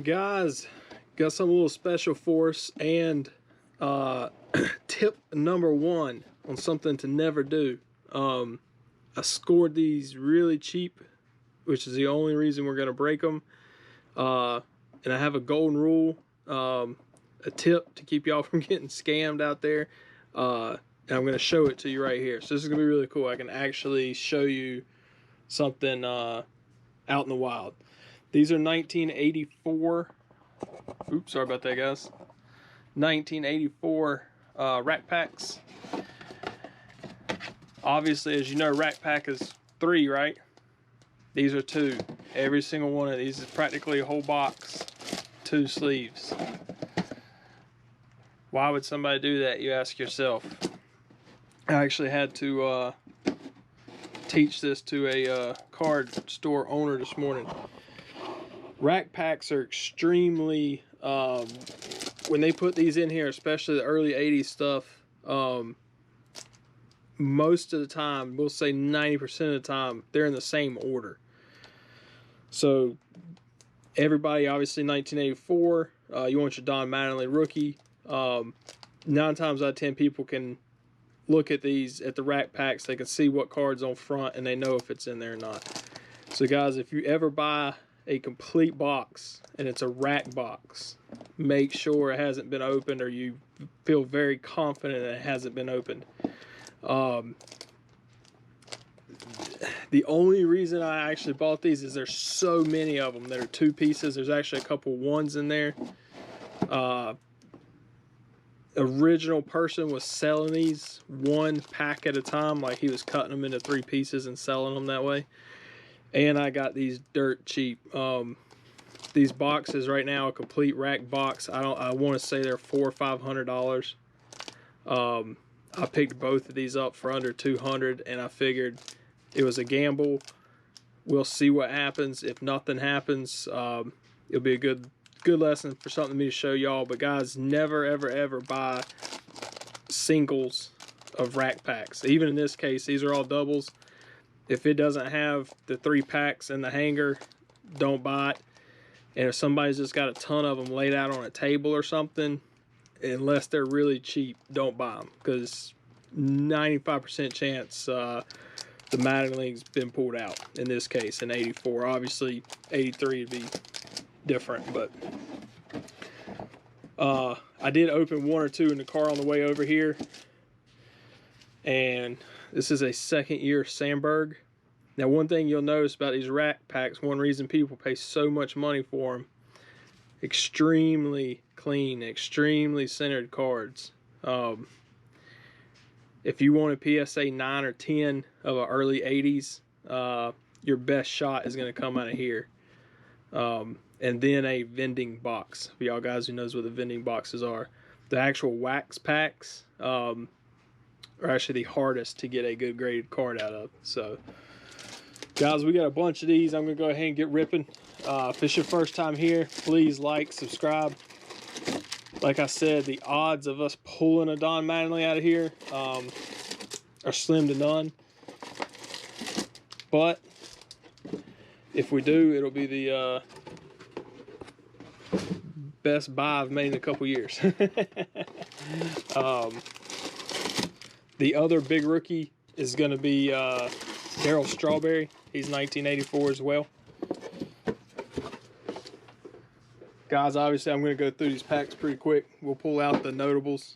Guys, got some little special for us, and tip number one on something to never do. I scored these really cheap, which is the only reason we're going to break them. And I have a golden rule, a tip to keep y'all from getting scammed out there. And I'm going to show it to you right here. So this is going to be really cool. I can actually show you something out in the wild. These are 1984. Oops, sorry about that, guys. 1984 rack packs. Obviously, as you know, rack pack is 3, right? These are 2. Every single one of these is practically a whole box, 2 sleeves. Why would somebody do that, you ask yourself? I actually had to teach this to a card store owner this morning. Rack packs are extremely, when they put these in here, especially the early 80s stuff, most of the time, we'll say 90% of the time, they're in the same order. So everybody, obviously 1984, you want your Don Mattingly rookie. 9 times out of 10 people can look at these, at the rack packs, they can see what card's on front and they know if it's in there or not. So guys, if you ever buy a complete box and it's a rack box, make sure it hasn't been opened, or you feel very confident that it hasn't been opened. The only reason I actually bought these is there's so many of them that are 2 pieces. There's actually a couple ones in there. Original person was selling these 1 pack at a time, like he was cutting them into 3 pieces and selling them that way. And I got these dirt cheap. These boxes right now, a complete rack box, I want to say they're $400 or $500. I picked both of these up for under $200, and I figured it was a gamble. We'll see what happens. If nothing happens, it'll be a good lesson for something for me to show y'all. But guys, never ever buy singles of rack packs. Even in this case, these are all doubles. If it doesn't have the 3 packs in the hanger, don't buy it. And if somebody's just got a ton of them laid out on a table or something, unless they're really cheap, don't buy them, because 95% chance the Mattingly's been pulled out in this case in 84. Obviously 83 would be different, but I did open 1 or 2 in the car on the way over here, and this is a 2nd year Sandberg. Now, one thing you'll notice about these rack packs, one reason people pay so much money for them, extremely clean, extremely centered cards. If you want a PSA 9 or 10 of an early 80s, your best shot is going to come out of here. And then a vending box. For y'all guys who knows what the vending boxes are. The actual wax packs are actually the hardest to get a good graded card out of. So, guys, we got a bunch of these. I'm going to go ahead and get ripping. If it's your first time here, please like, subscribe. Like I said, the odds of us pulling a Don Mattingly out of here are slim to none. But if we do, it'll be the best buy I've made in a couple years. The other big rookie is going to be Darryl Strawberry. He's 1984 as well. Guys, obviously I'm going to go through these packs pretty quick. We'll pull out the notables.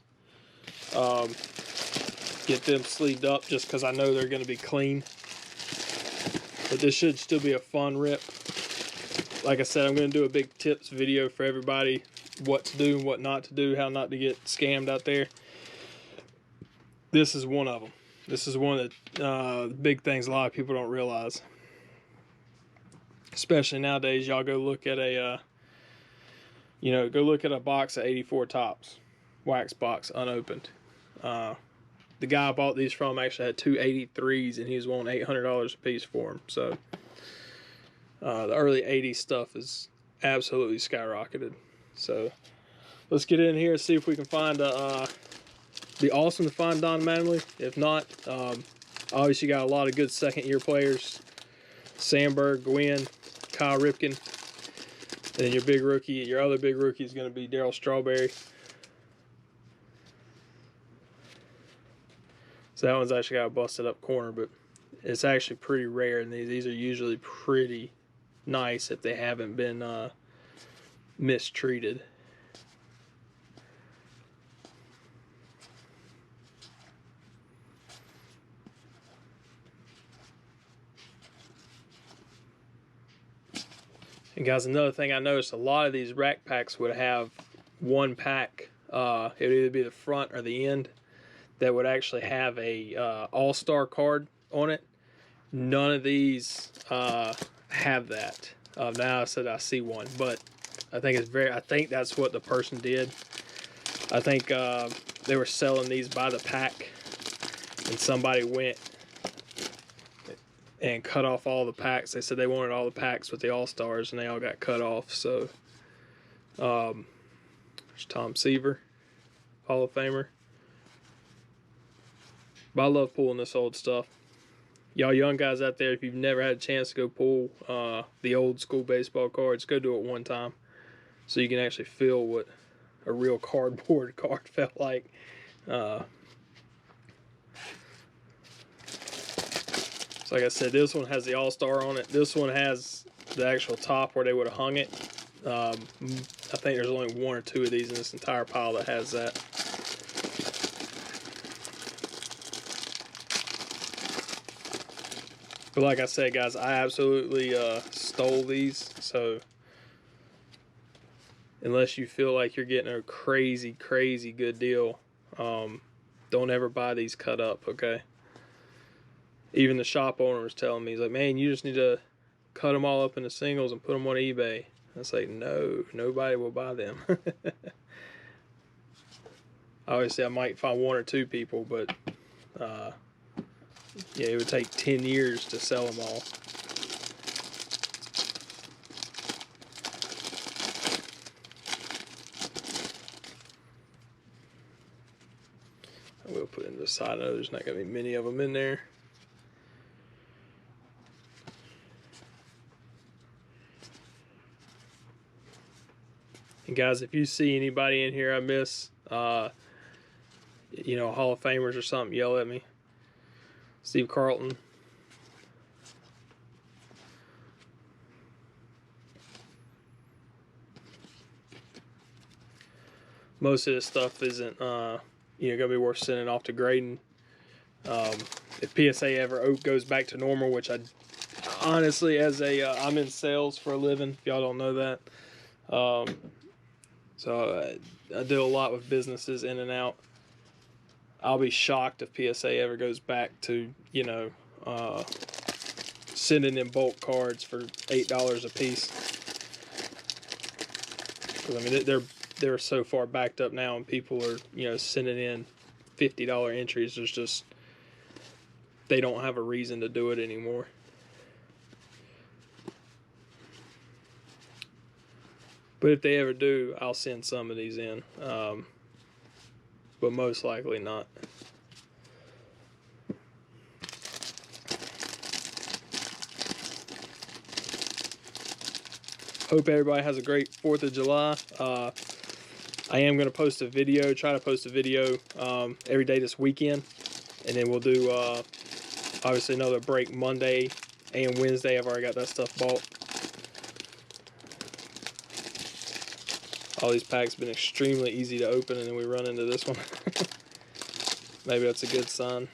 Get them sleeved up just because I know they're going to be clean. But this should still be a fun rip. Like I said, I'm going to do a big tips video for everybody. What to do and what not to do. How not to get scammed out there. This is one of them. This is one of the big things a lot of people don't realize. Especially nowadays, y'all go look at a, go look at a box of 84 tops. Wax box, unopened. The guy I bought these from actually had 2 83s, and he was wanting $800 a piece for them. So, the early 80s stuff is absolutely skyrocketed. So, let's get in here and see if we can find be awesome to find Don Mattingly. If not, obviously got a lot of good 2nd year players. Sandberg, Gwynn, Kyle Ripken. And then your other big rookie is going to be Darryl Strawberry. So that one's actually got a busted up corner, but it's actually pretty rare. And these are usually pretty nice if they haven't been mistreated. And guys, another thing I noticed, a lot of these rack packs would have one pack. It would either be the front or the end that would actually have a all-star card on it. None of these have that. Now I said I see one, but I think that's what the person did. I think they were selling these by the pack, and somebody went and cut off all the packs. They said they wanted all the packs with the all-stars, and they all got cut off. So there's Tom Seaver, Hall of Famer. But I love pulling this old stuff. Y'all young guys out there, if you've never had a chance to go pull the old school baseball cards, go do it one time so you can actually feel what a real cardboard card felt like. So like I said, this one has the all-star on it. This one has the actual top where they would have hung it. I think there's only one or two of these in this entire pile that has that. But like I said, guys, I absolutely stole these. So unless you feel like you're getting a crazy, crazy good deal, don't ever buy these cut up, okay? Even the shop owner was telling me, he's like, man, you just need to cut them all up into singles and put them on eBay. I was like, no, nobody will buy them. Obviously, I might find one or two people, but yeah, it would take 10 years to sell them all. I will put it in the side. I know there's not going to be many of them in there. And guys, if you see anybody in here I miss, you know, Hall of Famers or something, yell at me. Steve Carlton. Most of this stuff isn't, you know, gonna be worth sending off to grading. If PSA ever goes back to normal, which I honestly, as a, I'm in sales for a living. If y'all don't know that. So I deal a lot with businesses in and out. I'll be shocked if PSA ever goes back to, you know, sending in bulk cards for $8 a piece. Because I mean, they're so far backed up now, and people are, you know, sending in $50 entries. There's just, they don't have a reason to do it anymore. But if they ever do, I'll send some of these in. But most likely not. Hope everybody has a great 4th of July. I am going to post a video, try to post a video every day this weekend. And then we'll do, obviously, another break Monday and Wednesday. I've already got that stuff bought. All these packs have been extremely easy to open, and then we run into this one. Maybe that's a good sign.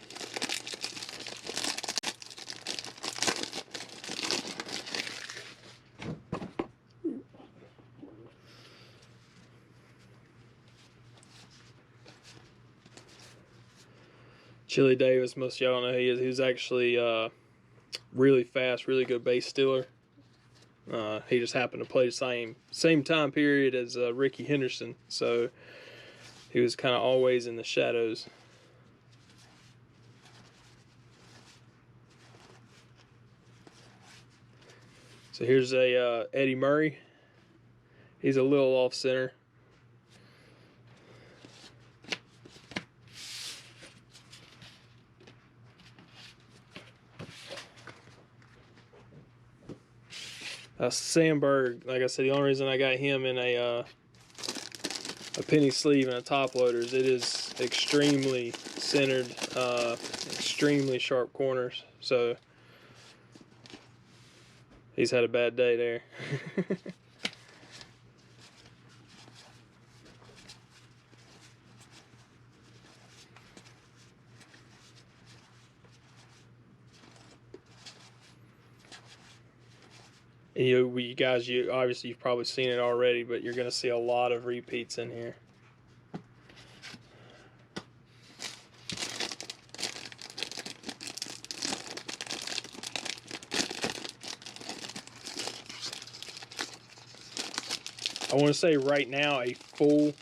Chili Davis, most of y'all don't know who he is. He was actually really fast, really good base stealer. He just happened to play the same time period as Ricky Henderson, so he was kind of always in the shadows. So here's a Eddie Murray. He's a little off center. Sandberg, like I said, the only reason I got him in a penny sleeve and a top loader is it is extremely centered, extremely sharp corners. So he's had a bad day there. You guys, obviously you've probably seen it already, but you're going to see a lot of repeats in here. I want to say right now a full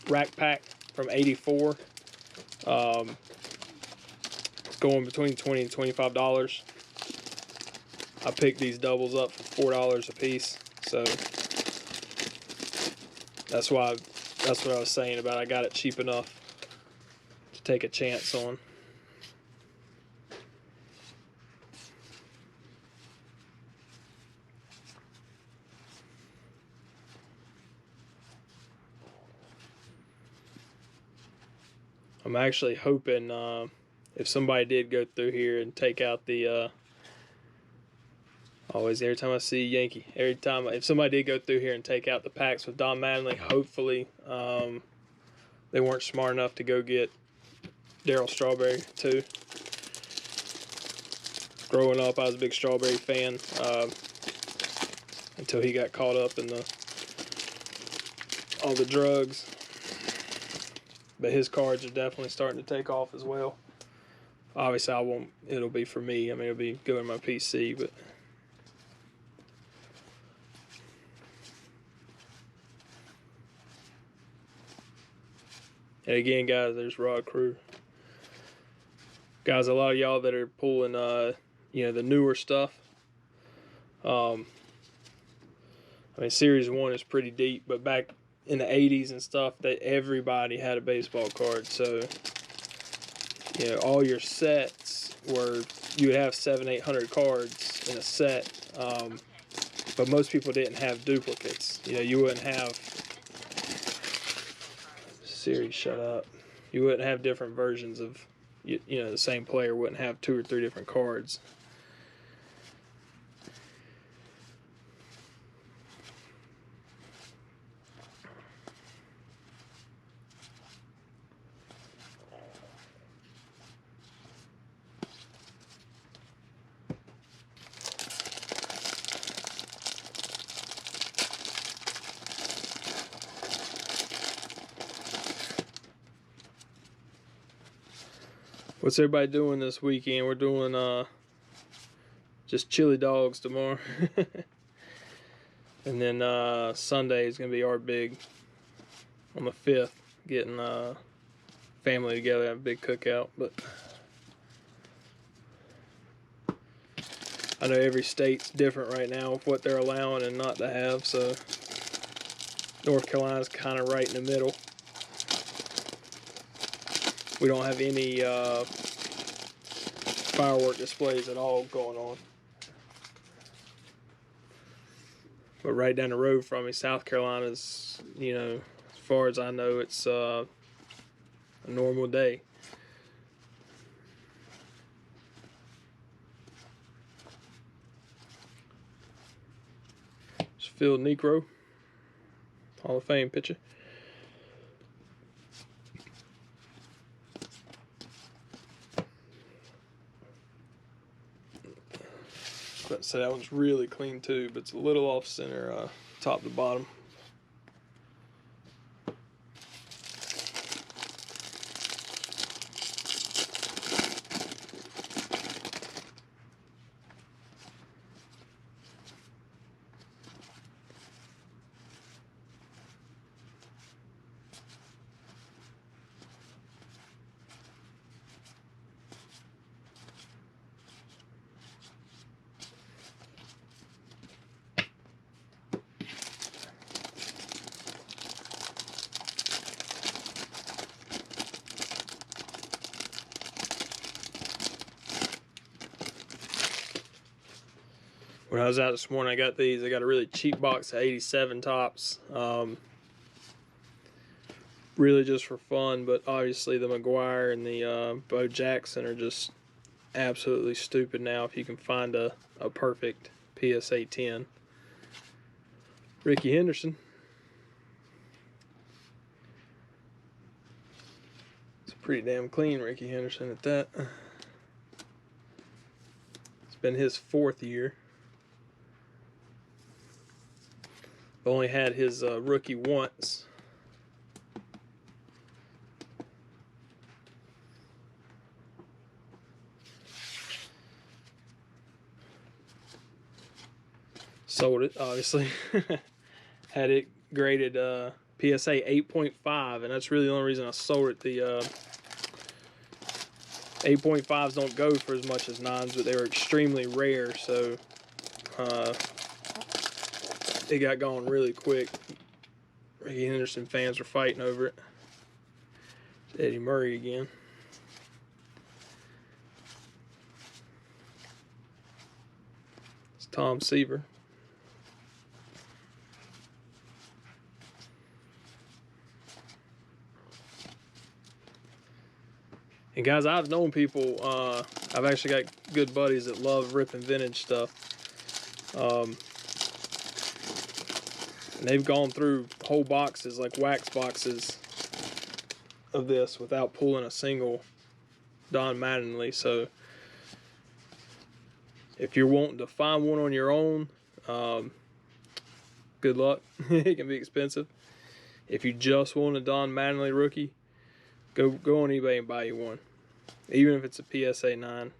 rack pack from '84, going between $20 and $25. I picked these doubles up for $4 a piece, so that's what I was saying about I got it cheap enough to take a chance on. I'm actually hoping if somebody did go through here and take out the every time I see Yankee, if somebody did go through here and take out the packs with Don Mattingly, hopefully they weren't smart enough to go get Darryl Strawberry too. Growing up, I was a big Strawberry fan until he got caught up in all the drugs. But his cards are definitely starting to take off as well. Obviously, it'll be for me. I mean, it'll be going to my PC, but. And again, guys, there's Rod Crew. Guys, a lot of y'all that are pulling, the newer stuff. I mean, Series 1 is pretty deep, but back in the 80s and stuff, everybody had a baseball card. So, all your sets you would have 700-800 cards in a set. But most people didn't have duplicates. You wouldn't have. Siri, shut up. You wouldn't have different versions of, the same player wouldn't have 2 or 3 different cards. What's everybody doing this weekend? We're doing just chili dogs tomorrow. And then Sunday is going to be our big, on the 5th, getting family together, have a big cookout. But I know every state's different right now with what they're allowing and not to have, so North Carolina's kind of right in the middle. We don't have any firework displays at all going on. But right down the road from me, South Carolina's, as far as I know, it's a normal day. It's Phil Negro, Hall of Fame pitcher. So that one's really clean too, but it's a little off center, top to bottom. when I was out this morning, I got these. I got a really cheap box of 87 tops. Really just for fun, but obviously the McGuire and the Bo Jackson are just absolutely stupid now if you can find a perfect PSA 10. Ricky Henderson. It's pretty damn clean Ricky Henderson at that. It's been his 4th year. Only had his rookie once. Sold it, obviously. Had it graded PSA 8.5, and that's really the only reason I sold it. The 8.5s don't go for as much as 9s, but they were extremely rare, so it got gone really quick. Ricky Henderson fans were fighting over it. It's Eddie Murray again. It's Tom Seaver. And guys, I've known people, I've actually got good buddies that love ripping vintage stuff. And they've gone through whole boxes, like wax boxes of this without pulling a single Don Mattingly. So if you're wanting to find one on your own, good luck. It can be expensive. If you just want a Don Mattingly rookie, go on eBay and buy you one, even if it's a PSA 9.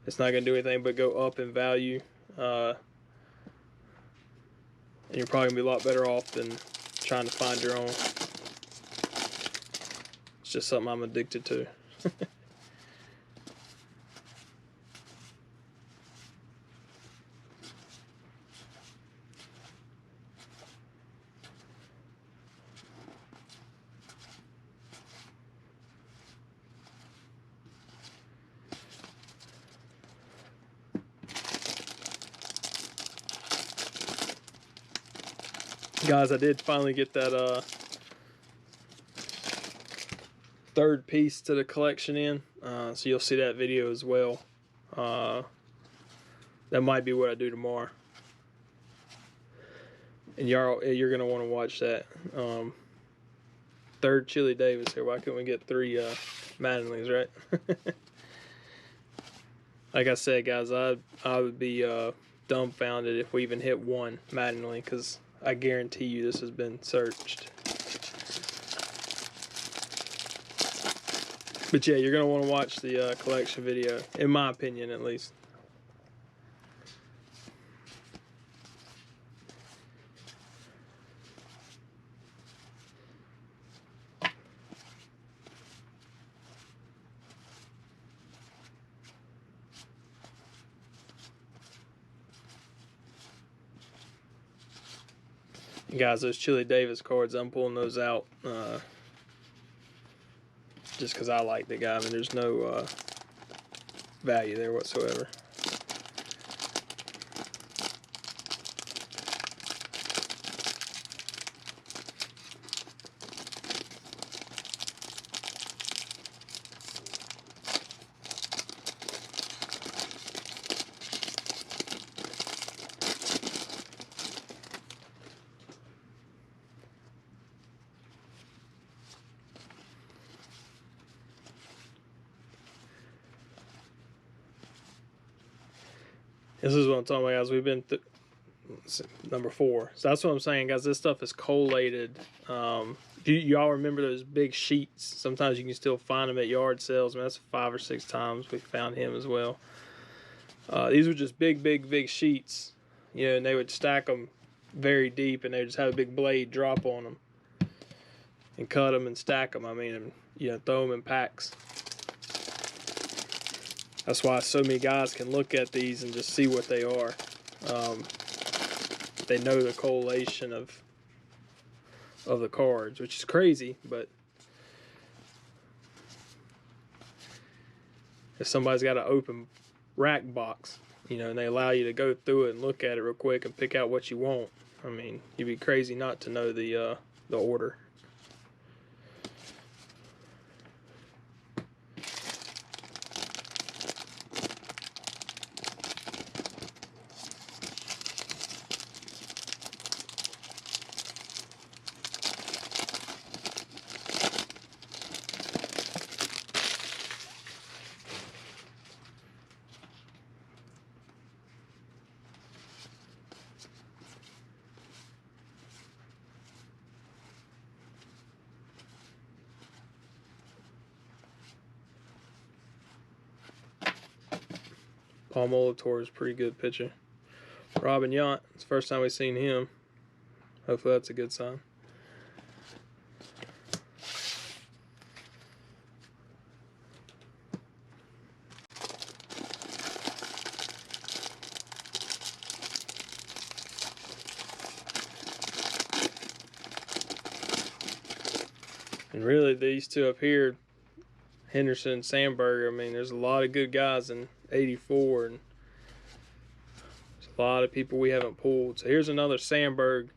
It's not going to do anything but go up in value, and you're probably going to be a lot better off than trying to find your own. It's just something I'm addicted to. Guys, I did finally get that third piece to the collection in, so you'll see that video as well. That might be what I do tomorrow, and you're gonna want to watch that. Third Chili Davis here. Why couldn't we get 3 Mattingly's, right? Like I said, guys, I would be dumbfounded if we even hit 1 Mattingly, because I guarantee you this has been searched. But yeah, you're going to want to watch the collection video, in my opinion at least. Guys, those Chili Davis cards, I'm pulling those out just because I like the guy. I mean, there's no value there whatsoever. This is what I'm talking about, guys. We've been number 4. So that's what I'm saying, guys. This stuff is collated. Y'all remember those big sheets? Sometimes you can still find them at yard sales. I mean, that's 5 or 6 times we found him as well. These were just big sheets, you know, and they would stack them very deep, and they would just have a big blade drop on them and cut them and stack them. I mean, and, you know, throw them in packs. That's why so many guys can look at these and just see what they are. They know the collation of the cards, which is crazy, but if somebody's got an open rack box, you know, and they allow you to go through it and look at it real quick and pick out what you want. I mean, you'd be crazy not to know the order. Paul Molitor is a pretty good pitcher. Robin Yount, it's the first time we've seen him. Hopefully that's a good sign. And really, these two up here, Henderson and Sandberg, I mean, there's a lot of good guys in 84, and there's a lot of people we haven't pulled. So here's another Sandberg.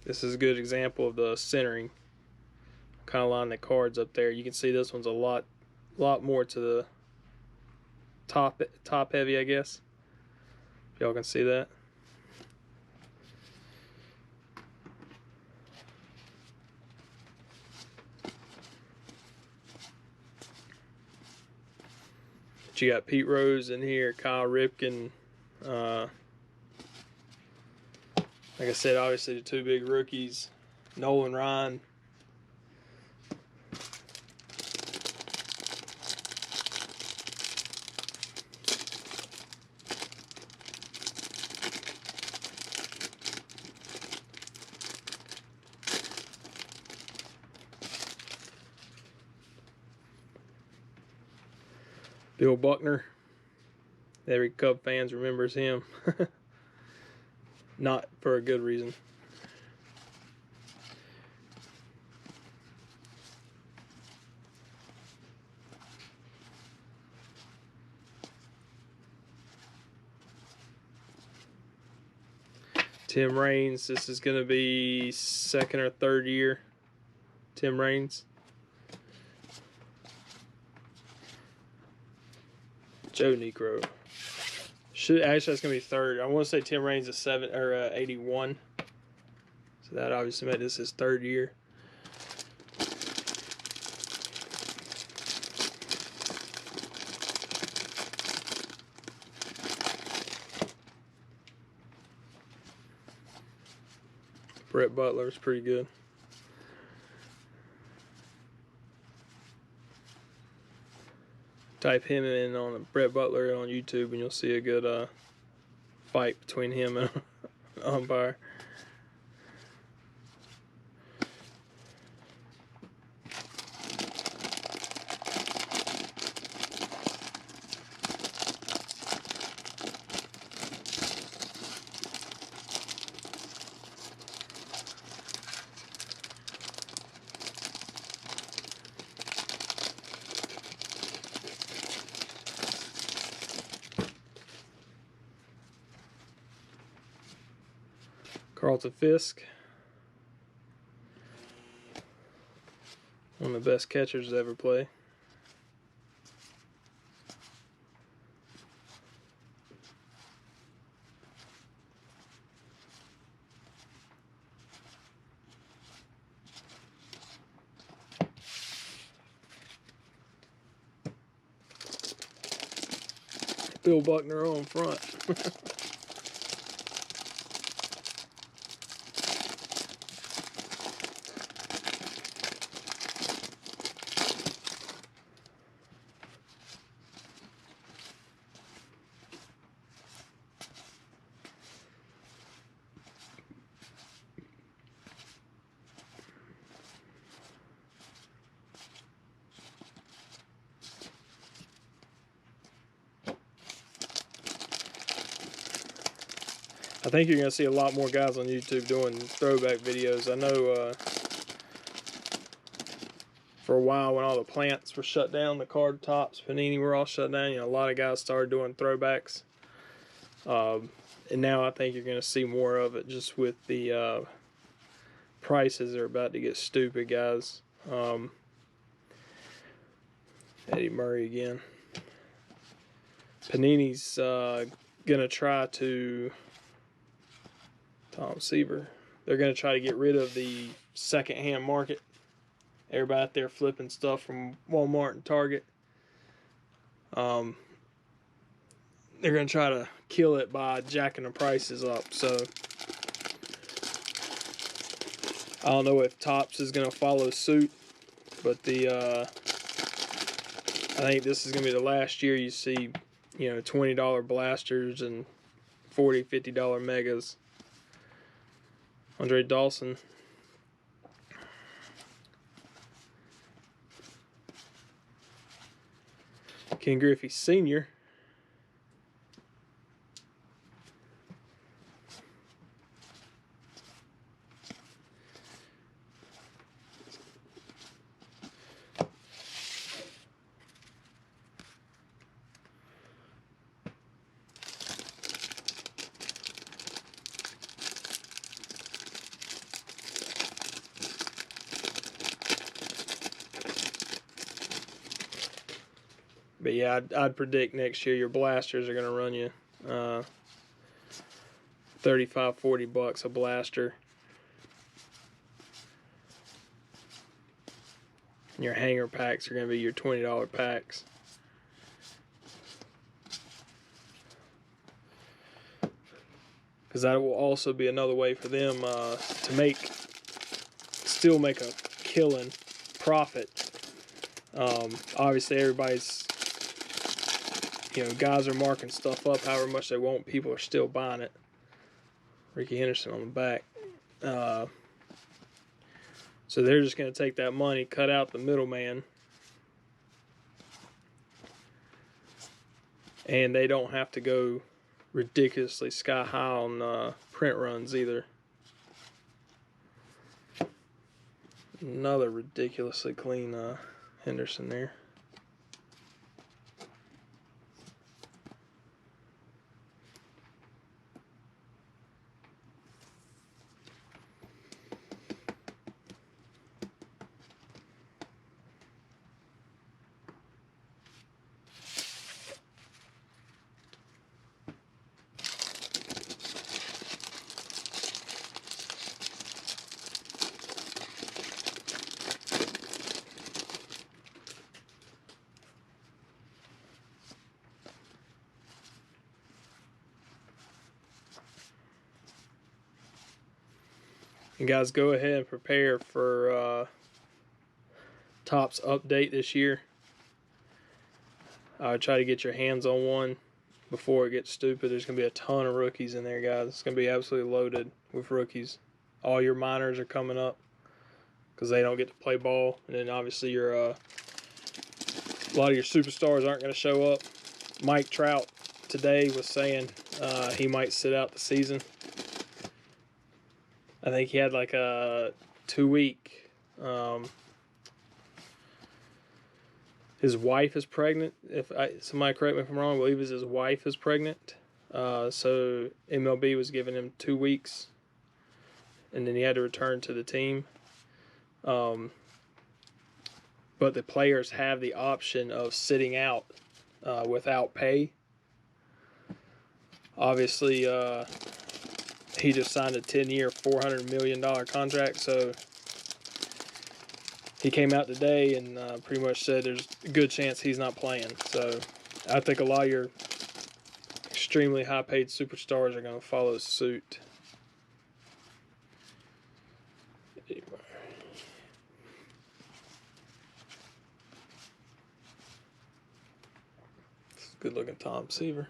This is a good example of the centering. Kind of line the cards up there. You can see this one's a lot more to the top heavy, I guess. If y'all can see that. But you got Pete Rose in here, Kyle Ripken. Like I said, obviously the two big rookies, Nolan Ryan. Bill Buckner. Every Cub fans remembers him. Not for a good reason. Tim Raines, this is going to be second or third year. Tim Raines. Joe Negro. Actually, that's gonna be third. I want to say Tim Raines is 81. So that obviously made this his third year. Brett Butler is pretty good. Type him in on Brett Butler on YouTube and you'll see a good fight between him and an umpire. Carlton Fisk, one of the best catchers to ever play. Bill Buckner on front. I think you're going to see a lot more guys on YouTube doing throwback videos. I know for a while when all the plants were shut down, the card tops, Panini were all shut down. You know, a lot of guys started doing throwbacks. And now I think you're going to see more of it just with the prices are about to get stupid, guys. Eddie Murray again. Panini's going to try to... Tom Seaver. They're going to try to get rid of the secondhand market. Everybody out there flipping stuff from Walmart and Target. They're going to try to kill it by jacking the prices up. So I don't know if Topps is going to follow suit, but I think this is going to be the last year you see, you know, $20 blasters and $40, $50 megas. Andre Dawson. Ken Griffey Sr. But yeah, I'd predict next year your blasters are going to run you $35, $40 a blaster. And your hanger packs are going to be your $20 packs. Because that will also be another way for them to still make a killing profit. Obviously, everybody's, you know, guys are marking stuff up however much they want. People are still buying it. Ricky Henderson on the back. So they're just going to take that money, cut out the middleman, and they don't have to go ridiculously sky high on print runs either. Another ridiculously clean Henderson there. And guys, go ahead and prepare for Topps update this year. Try to get your hands on one before it gets stupid. There's going to be a ton of rookies in there, guys. It's going to be absolutely loaded with rookies. All your minors are coming up because they don't get to play ball. And then obviously your a lot of your superstars aren't going to show up. Mike Trout today was saying he might sit out the season. I think he had like a 2-week. His wife is pregnant. Somebody correct me if I'm wrong, I believe his wife is pregnant. So MLB was giving him 2 weeks, and then he had to return to the team. But the players have the option of sitting out without pay. Obviously, he just signed a 10-year, $400 million contract, so he came out today and pretty much said there's a good chance he's not playing. So I think a lot of your extremely high-paid superstars are going to follow suit. It's a good-looking Tom Seaver.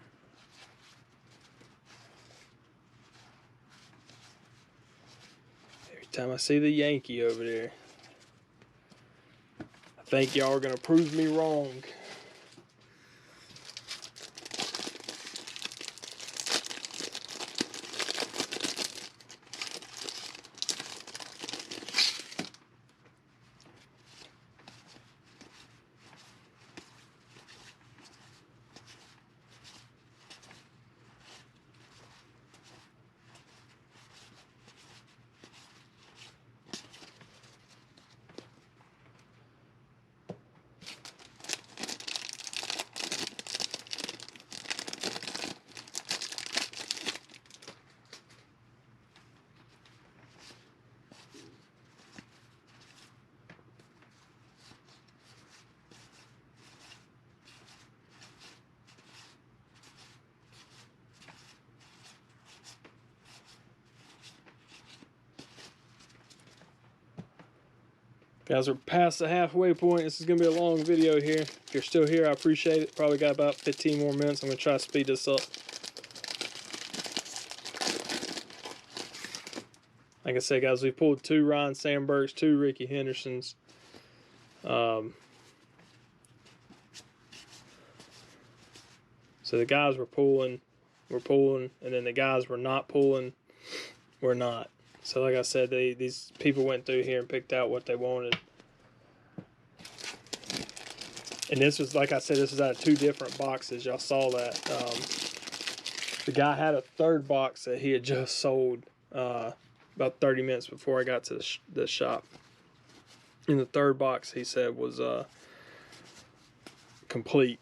Time I see the Yankee over there, I think y'all are going to prove me wrong. Guys, we're past the halfway point. This is going to be a long video here. If you're still here, I appreciate it. Probably got about 15 more minutes. I'm going to try to speed this up. Like I said, guys, we pulled 2 Ryan Sandbergs, 2 Ricky Hendersons. So the guys were pulling, and then the guys were not pulling, were not. So like I said, these people went through here and picked out what they wanted. And this was, like I said, this was out of 2 different boxes. Y'all saw that. The guy had a 3rd box that he had just sold about 30 minutes before I got to the shop. And the 3rd box, he said, was complete.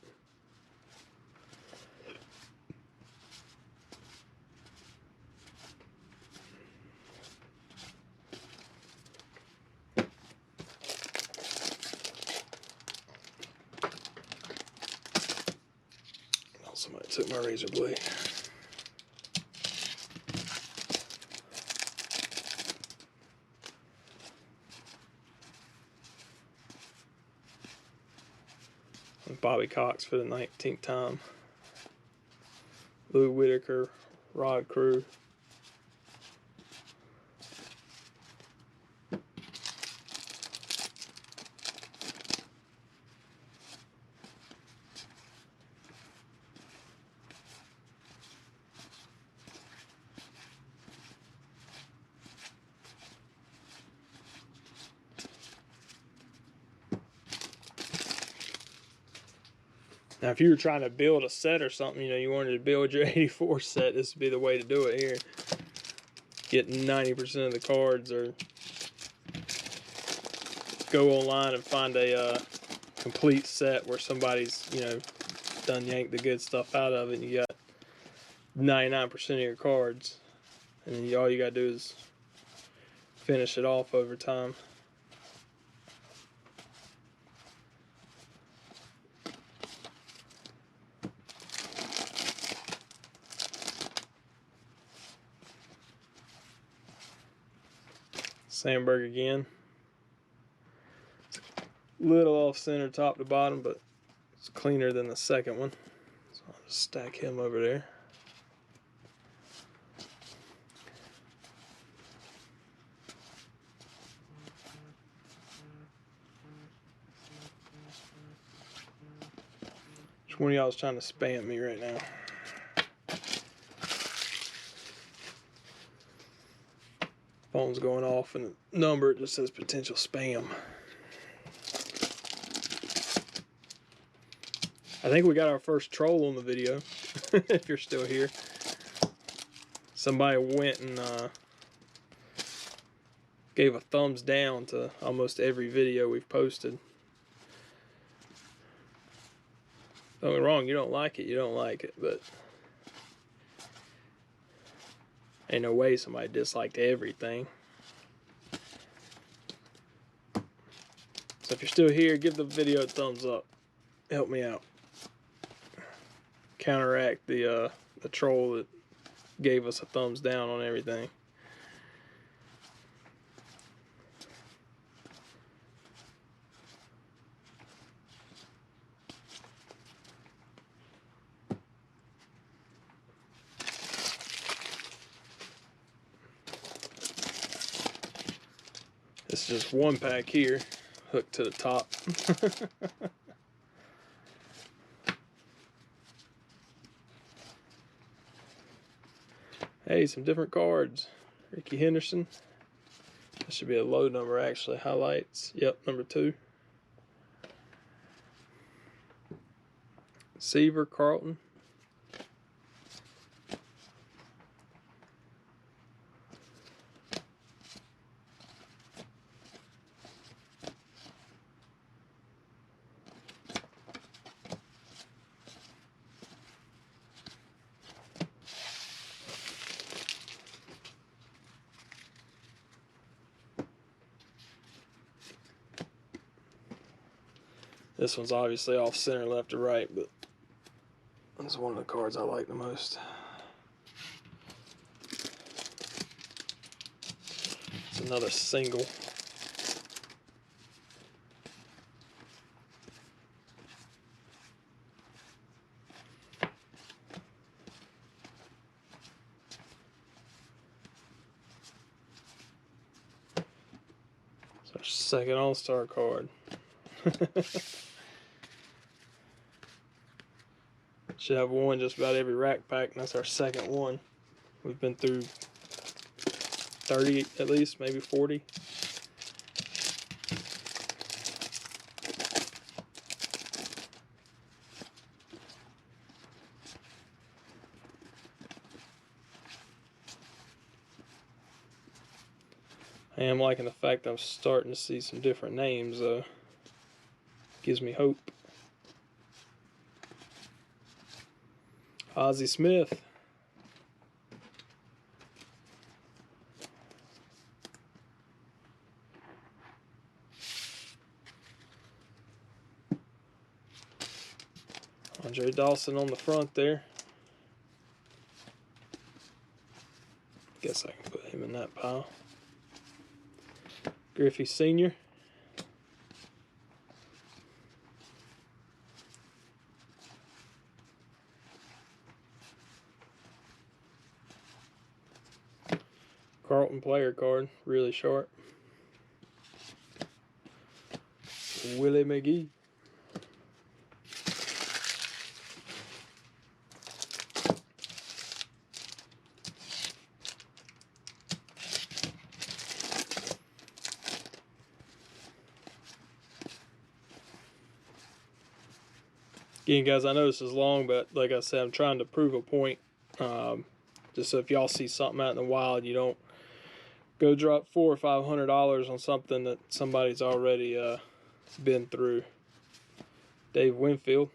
Somebody took my razor blade. Bobby Cox for the 19th time. Lou Whitaker, Rod Crew. Now, if you were trying to build a set or something, you know, you wanted to build your 84 set, this would be the way to do it here. Get 90% of the cards, or go online and find a complete set where somebody's, you know, done yanked the good stuff out of it, and you got 99% of your cards. And then all you got to do is finish it off over time. Sandberg again. Little off center top to bottom, but it's cleaner than the second one. So I'll just stack him over there. Which one of y'all is trying to spam me right now? Phone's going off and the number just says potential spam. I think we got our first troll on the video. If you're still here, somebody went and gave a thumbs down to almost every video we've posted. Don't get me wrong, you don't like it, you don't like it, but ain't no way somebody disliked everything. So if you're still here, give the video a thumbs up. Help me out. Counteract the troll that gave us a thumbs down on everything. This is just one pack here, hooked to the top. Hey, some different cards. Ricky Henderson. That should be a low number actually. Highlights. Yep, number 2. Seaver, Carlton. This one's obviously off center left to right, but this is one of the cards I like the most. It's another single. It's our second All-Star card. Should have one just about every rack pack, and that's our second one. We've been through 30 at least, maybe 40. I am liking the fact I'm starting to see some different names, though. Gives me hope. Ozzie Smith. Andre Dawson on the front there. Guess I can put him in that pile. Griffey Sr. Carlton player card, really short. Willie McGee. Again, guys, I know this is long, but like I said, I'm trying to prove a point. Just so if y'all see something out in the wild, you don't go drop $400 or $500 on something that somebody's already been through. Dave Winfield.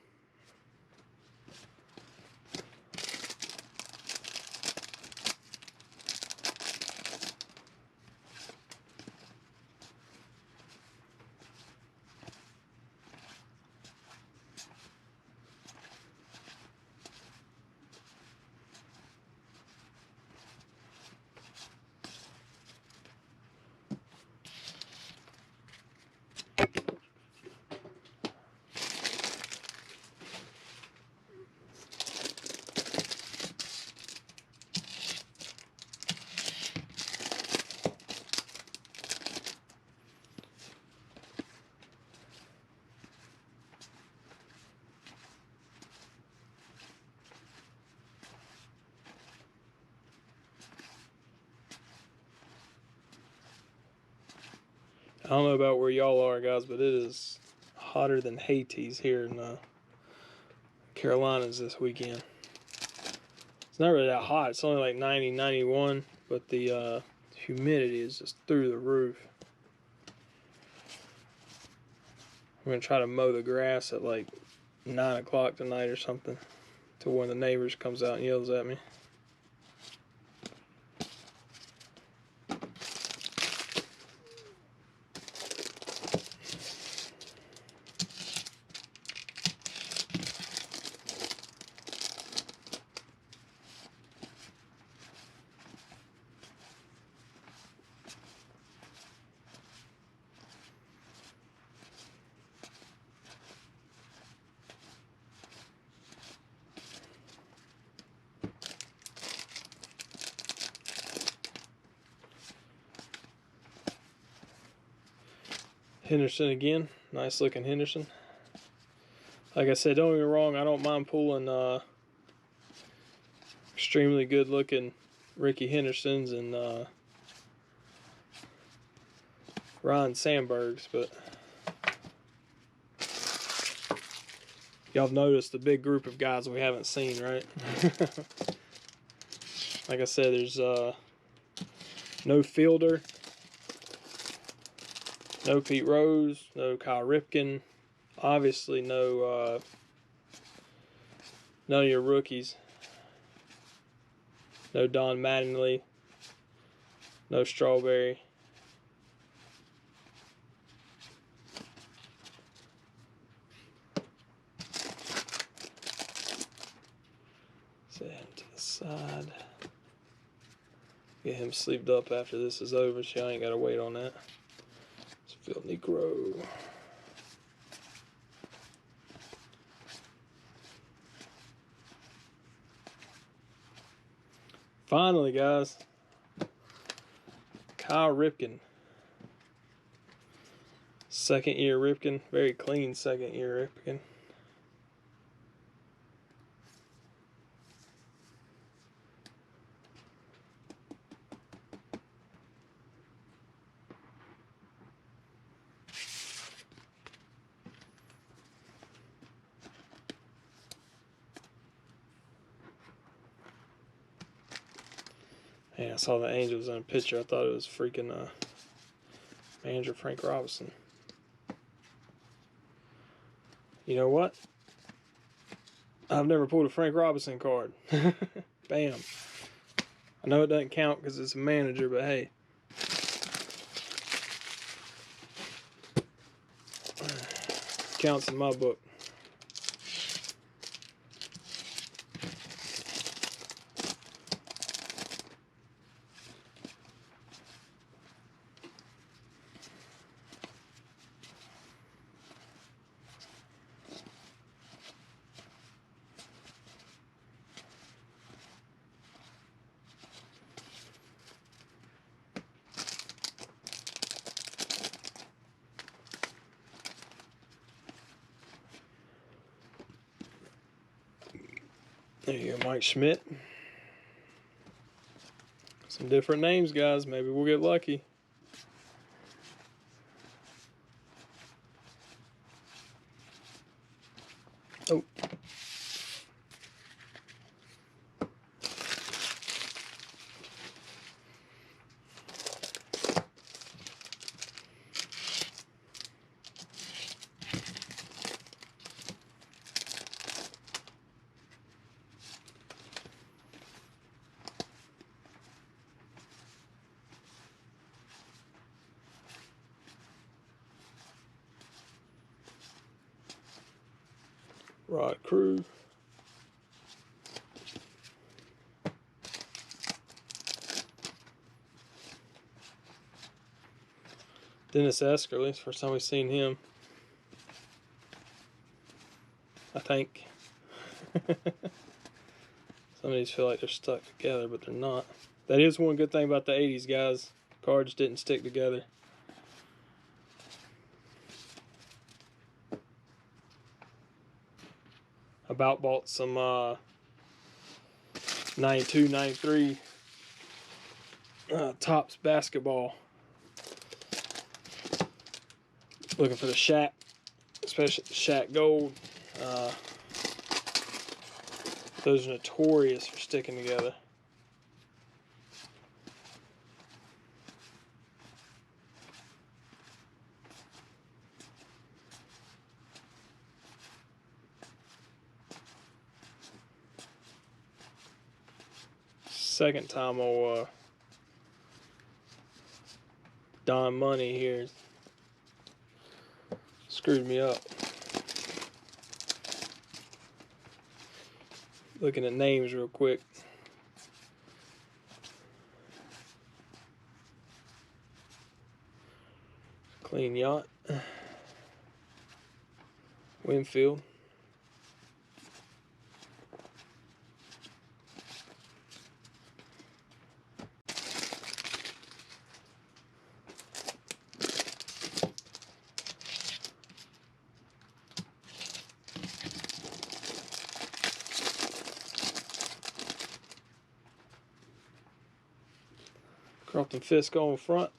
I don't know about where y'all are, guys, but it is hotter than Hades here in Carolinas this weekend. It's not really that hot. It's only like 90, 91, but the humidity is just through the roof. I'm going to try to mow the grass at like 9 o'clock tonight or something, till one of the neighbors comes out and yells at me. Henderson again. Nice looking Henderson. Like I said, don't get me wrong, I don't mind pulling extremely good looking Ricky Hendersons and Ryan Sandbergs, but y'all have noticed the big group of guys we haven't seen, right? Like I said, there's no Fielder, no Pete Rose, no Kyle Ripken, obviously no none of your rookies, no Don Mattingly, no Strawberry. Set him to the side. Get him sleeved up after this is over, so I ain't got to wait on that. It's Phil Negro. Finally, guys, Kyle Ripken. Second year Ripken, very clean second year Ripken. Yeah, I saw the Angels in a picture. I thought it was freaking manager Frank Robinson. You know what? I've never pulled a Frank Robinson card. Bam. I know it doesn't count because it's a manager, but hey. Counts in my book. There you go, Mike Schmidt. Some different names, guys. Maybe we'll get lucky. Oh. Rod Crew. Dennis Eskerly. It's the first time we've seen him. I think. Some of these feel like they're stuck together, but they're not. That is one good thing about the 80s, guys. Cards didn't stick together. About bought some 92, 93 Topps basketball. Looking for the Shaq, especially the Shaq Gold. Those are notorious for sticking together. Second time I'll Don Money here screwed me up. Looking at names real quick. Clean Yacht. Winfield. Carlton Fisk on front.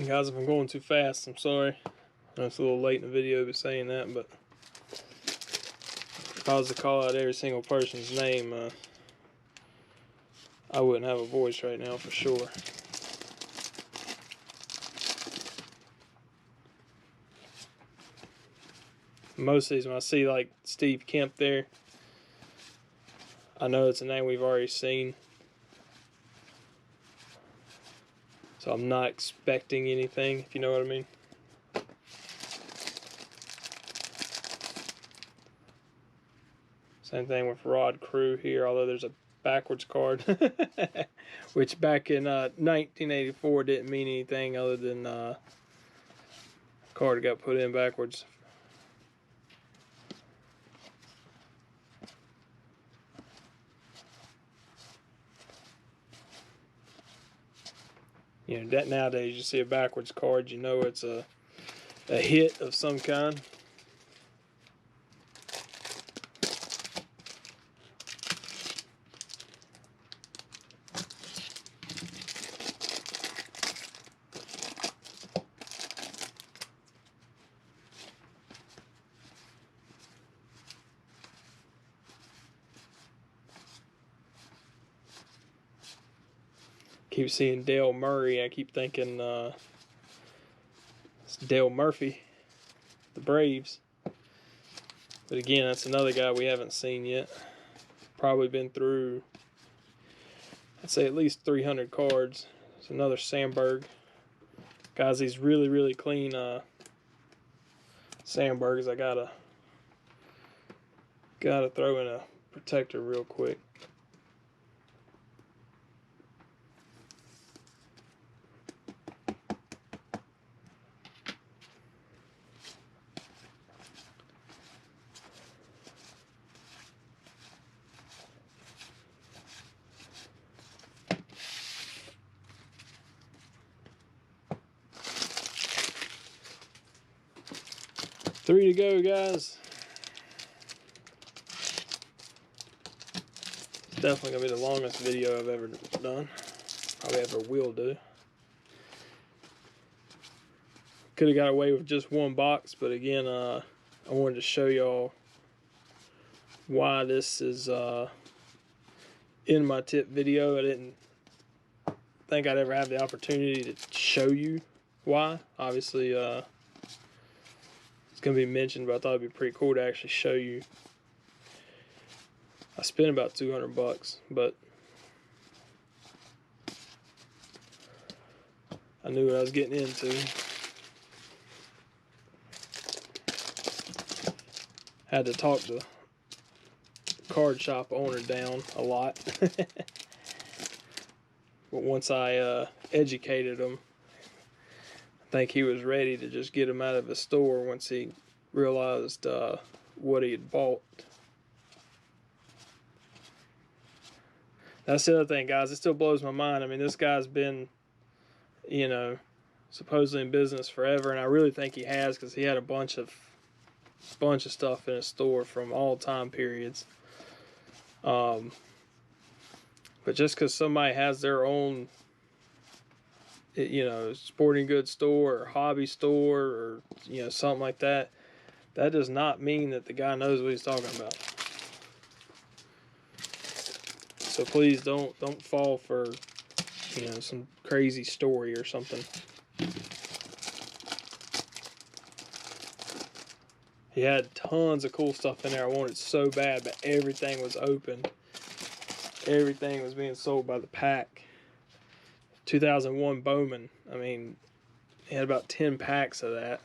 Guys, if I'm going too fast, I'm sorry. I know it's a little late in the video to be saying that, but if I was to call out every single person's name, I wouldn't have a voice right now for sure. Most of these, when I see like Steve Kemp there, I know it's a name we've already seen. So I'm not expecting anything, if you know what I mean. Same thing with Rod Crew here, although there's a backwards card, which back in 1984 didn't mean anything other than the card got put in backwards. You know, that nowadays you see a backwards card, you know it's a hit of some kind. Keep seeing Dale Murray. I keep thinking it's Dale Murphy, the Braves. But again, that's another guy we haven't seen yet. Probably been through, I'd say, at least 300 cards. It's another Sandberg. Guys, these really, really clean Sandbergs. I gotta throw in a protector real quick. Three to go, guys. It's definitely going to be the longest video I've ever done. Probably ever will do. Could have got away with just one box, but again, I wanted to show y'all why this is in my tip video. I didn't think I'd ever have the opportunity to show you why. Obviously, it's going to be mentioned, but I thought it'd be pretty cool to actually show you. I spent about 200 bucks, but I knew what I was getting into. Had to talk the card shop owner down a lot. But once I educated him, I think he was ready to just get him out of the store once he realized what he had bought. That's the other thing, guys. It still blows my mind. I mean, this guy's been, you know, supposedly in business forever, and I really think he has, because he had a bunch of stuff in his store from all time periods. But just because somebody has their own, you know, sporting goods store or hobby store or, you know, something like that, that does not mean that the guy knows what he's talking about. So please don't fall for, you know, some crazy story or something. He had tons of cool stuff in there I wanted so bad, but everything was open. Everything was being sold by the pack. 2001 Bowman. I mean, he had about 10 packs of that.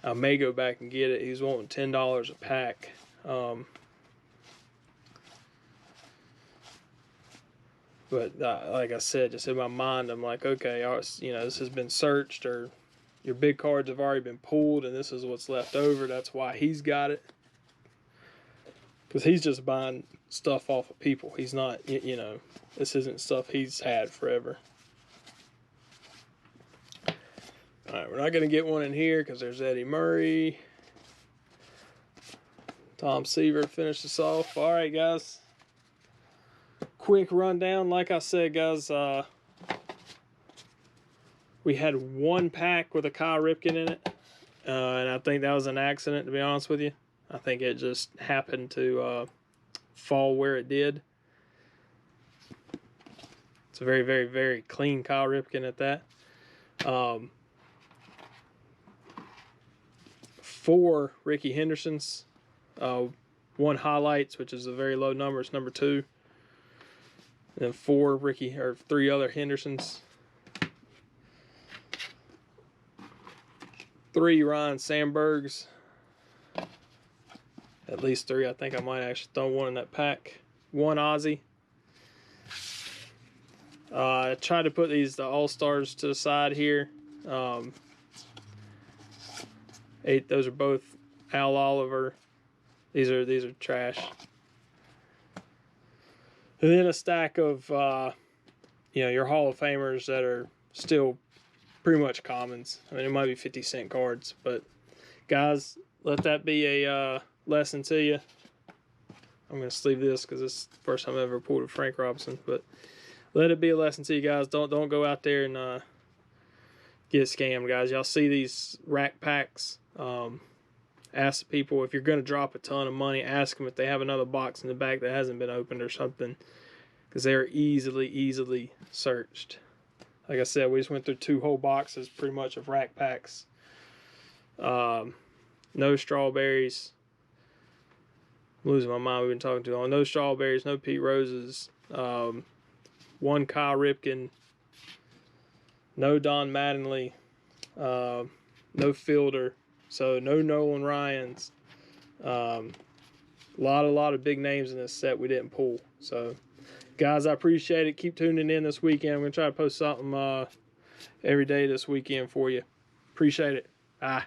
I may go back and get it. He was wanting $10 a pack. But like I said, just in my mind, I'm like, okay, you know, this has been searched, or your big cards have already been pulled, and this is what's left over. That's why he's got it. Because he's just buying stuff off of people. He's not, you know, this isn't stuff he's had forever. Alright, we're not going to get one in here because there's Eddie Murray. Tom Seaver finished us off. Alright, guys. Quick rundown. Like I said, guys, we had one pack with a Kyle Ripken in it. And I think that was an accident, to be honest with you. I think it just happened to fall where it did. It's a very, very, very clean Kyle Ripken at that. 4 Ricky Hendersons. 1 highlights, which is a very low number. It's number 2. And then 3 other Hendersons. 3 Ryan Sandbergs. At least 3. I think I might actually throw one in that pack. 1 Aussie. I tried to put the All-Stars to the side here. 8. Those are both Al Oliver. These are trash. And then a stack of your Hall of Famers that are still pretty much commons. I mean, it might be 50-cent cards, but guys, let that be a lesson to you. I'm gonna sleeve this because this is the first time I've ever pulled a Frank Robinson, but let it be a lesson to you guys. Don't go out there and get scammed, guys. Y'all see these rack packs. Ask the people, if you're going to drop a ton of money, ask them if they have another box in the back that hasn't been opened or something, because they're easily searched. Like I said, we just went through 2 whole boxes pretty much of rack packs. No strawberries. I'm losing my mind. We've been talking too long. No strawberries, no Pete Roses. 1 Kyle Ripken. No Don Mattingly. No Fielder. So no Nolan Ryans. A lot of big names in this set we didn't pull. So guys, I appreciate it. Keep tuning in this weekend. I'm gonna try to post something every day this weekend for you. Appreciate it. Bye.